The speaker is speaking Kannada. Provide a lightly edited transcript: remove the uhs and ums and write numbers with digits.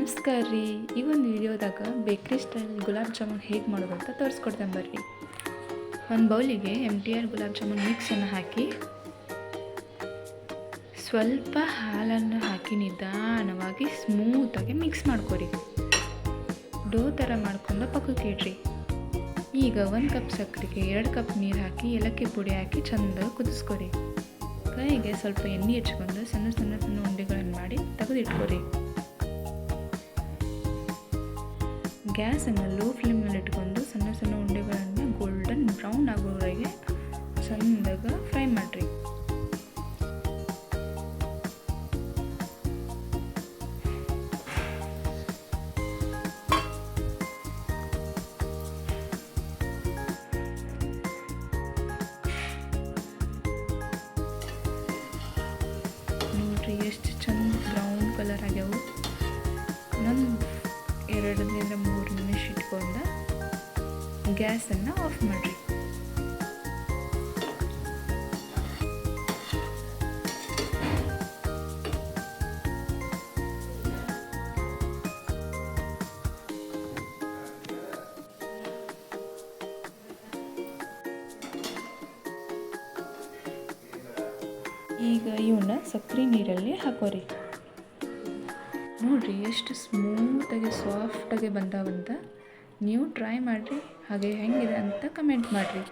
ನಮಸ್ಕಾರ ರೀ. ಈ ಒಂದು ವಿಡಿಯೋದಾಗ ಬೇಕ್ರಿ ಸ್ಟೈಲ್ ಗುಲಾಬ್ ಜಾಮೂನ್ ಹೇಗೆ ಮಾಡೋದು ಅಂತ ತೋರಿಸ್ಕೊಡ್ತೇನೆ ಬರ್ರಿ. ಒಂದು ಬೌಲಿಗೆ MTR ಗುಲಾಬ್ ಜಾಮೂನ್ ಮಿಕ್ಸನ್ನು ಹಾಕಿ ಸ್ವಲ್ಪ ಹಾಲನ್ನು ಹಾಕಿ ನಿಧಾನವಾಗಿ ಸ್ಮೂತಾಗಿ ಮಿಕ್ಸ್ ಮಾಡ್ಕೊರಿ. ಡೋ ಥರ ಮಾಡ್ಕೊಂಡು ಪಕ್ಕಕ್ಕೆ ಇಡ್ರಿ. ಈಗ 1 ಕಪ್ ಸಕ್ಕರೆಗೆ 2 ಕಪ್ ನೀರು ಹಾಕಿ ಏಲಕ್ಕಿ ಪುಡಿ ಹಾಕಿ ಚೆಂದ ಕುದಿಸ್ಕೊರಿ. ಕೈಗೆ ಸ್ವಲ್ಪ ಎಣ್ಣೆ ಹಚ್ಕೊಂಡು ಸಣ್ಣ ಸಣ್ಣ ಸಣ್ಣ ಉಂಡೆಗಳನ್ನು ಮಾಡಿ ತೆಗೆದಿಟ್ಕೊರಿ. ಗ್ಯಾಸನ್ನು ಲೋ ಫ್ಲೇಮ್ನಲ್ಲಿ ಇಟ್ಕೊಂಡು ಸಣ್ಣ ಸಣ್ಣ ಉಂಡೆಗಳನ್ನು ಗೋಲ್ಡನ್ ಬ್ರೌನ್ ಆಗೋವರೆಗೆ ಚೆಂದಾಗ ಫ್ರೈ ಮಾಡಿರಿ. ನೋಡ್ರಿ ಎಷ್ಟು ಚಂದ ಬ್ರೌನ್ ಕಲರ್ ಆಗ್ಯಾವು. ಇನ್ನೊಂದು 2-3 ನಿಮಿಷ ಇಟ್ಕೊಂಡು ಗ್ಯಾಸನ್ನು ಆಫ್ ಮಾಡಿರಿ. ಈಗ ಇವನ್ನ ಸಕ್ಕರೆ ನೀರಲ್ಲಿ ಹಾಕೋರಿ. ನೋಡಿರಿ ಎಷ್ಟು ಸ್ಮೂತಾಗಿ ಸಾಫ್ಟಾಗಿ ಬಂದಾವಂತ. ನೀವು ಟ್ರೈ ಮಾಡಿರಿ, ಹಾಗೆ ಹೆಂಗಿದೆ ಅಂತ ಕಮೆಂಟ್ ಮಾಡಿರಿ.